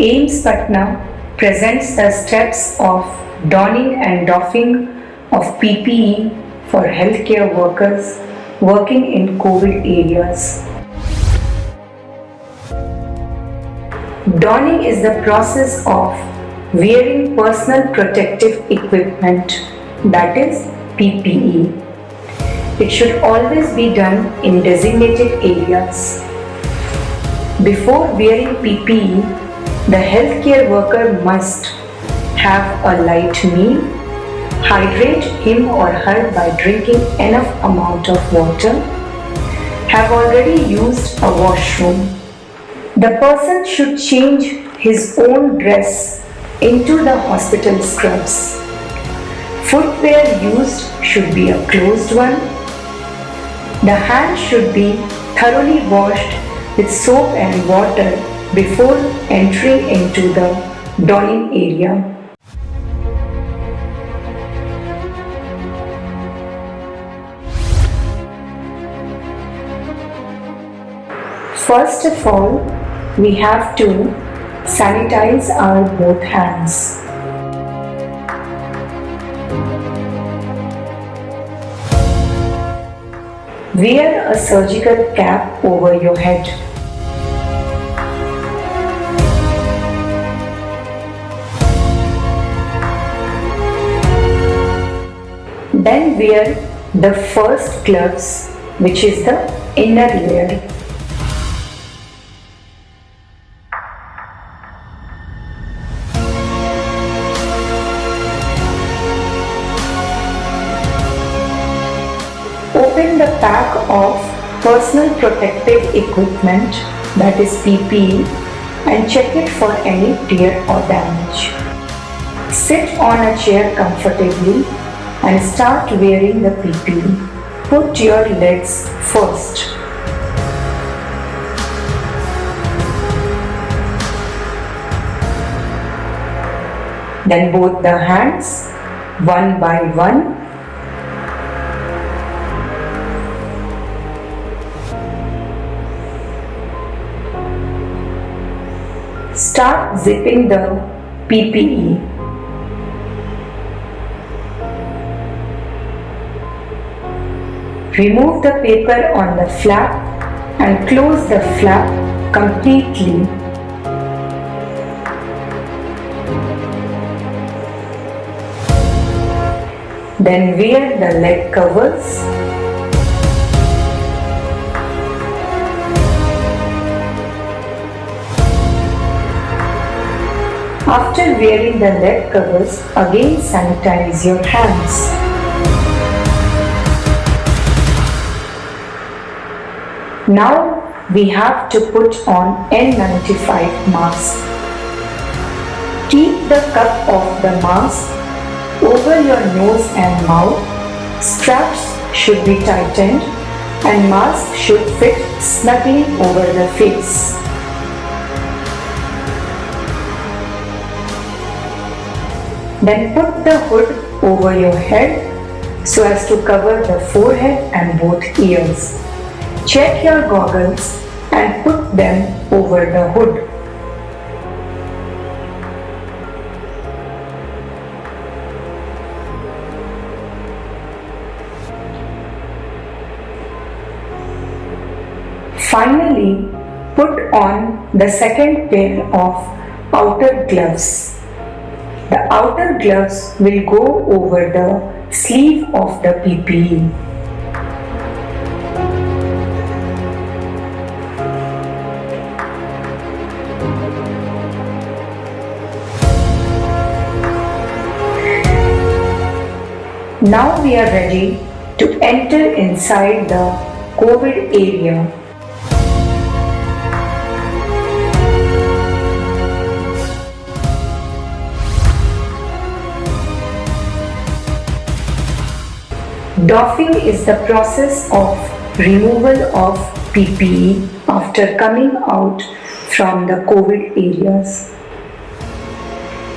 AIMS Patna presents the steps of donning and doffing of PPE for healthcare workers working in COVID areas. Donning is the process of wearing personal protective equipment, that is PPE. It should always be done in designated areas. Before wearing PPE, the healthcare worker must have a light meal, hydrate him or her by drinking enough amount of water, have already used a washroom. The person should change his own dress into the hospital scrubs. Footwear used should be a closed one. The hands should be thoroughly washed with soap and water before entering into the donning area. First of all, we have to sanitize our both hands. Wear a surgical cap over your head. Then wear the first gloves, which is the inner layer. Open the pack of personal protective equipment, that is PPE, and check it for any tear or damage. Sit on a chair comfortably and start wearing the PPE. Put your legs first. Then both the hands, one by one. Start zipping the PPE. Remove the paper on the flap and close the flap completely. Then wear the leg covers. After wearing the leg covers, again sanitize your hands. Now we have to put on N95 mask. Keep the cup of the mask over your nose and mouth. Straps should be tightened and mask should fit snugly over the face. Then put the hood over your head so as to cover the forehead and both ears. Check your goggles and put them over the hood. Finally, put on the second pair of outer gloves. The outer gloves will go over the sleeve of the PPE. Now we are ready to enter inside the COVID area. Doffing is the process of removal of PPE after coming out from the COVID areas.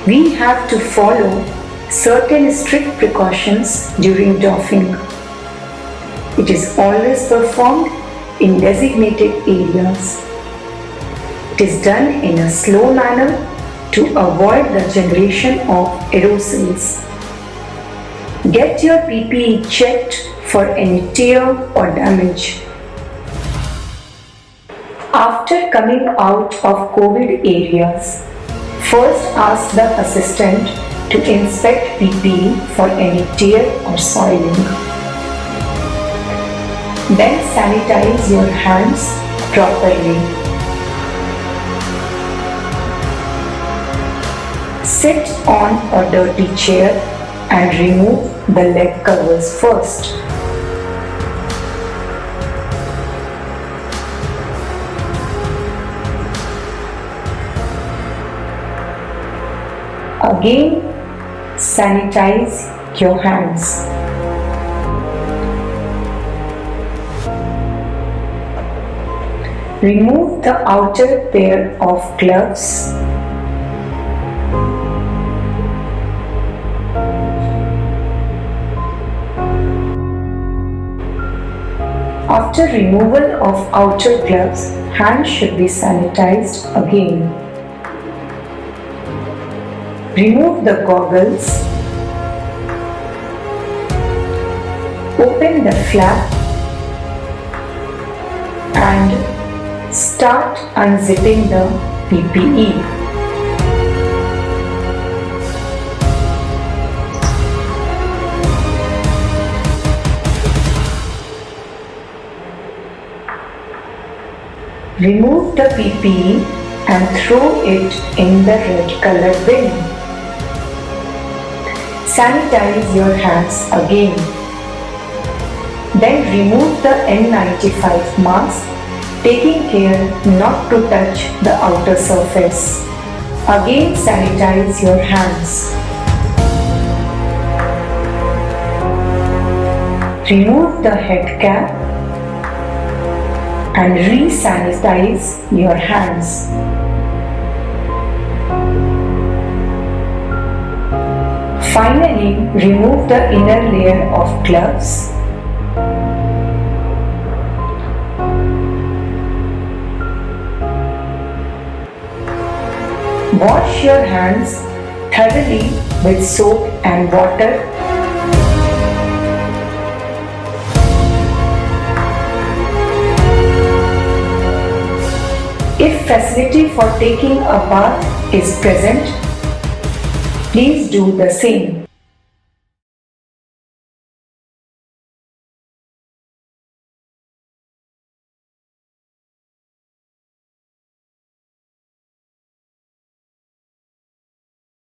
We have to follow certain strict precautions during doffing. It is always performed in designated areas. It is done in a slow manner to avoid the generation of aerosols. Get your PPE checked for any tear or damage. After coming out of COVID areas, first ask the assistant to inspect PPE for any tear or soiling. Then sanitize your hands properly. Sit on a dirty chair and remove the leg covers first. Again, sanitize your hands. Remove the outer pair of gloves. After removal of outer gloves, hands should be sanitized again. Remove the goggles. Open the flap and start unzipping the PPE. Remove the PPE and throw it in the red color bin. Sanitize your hands again. Then remove the N95 mask, taking care not to touch the outer surface. Again sanitize your hands. Remove the head cap and re-sanitize your hands. Finally, remove the inner layer of gloves. Wash your hands thoroughly with soap and water. If facility for taking a bath is present, please do the same.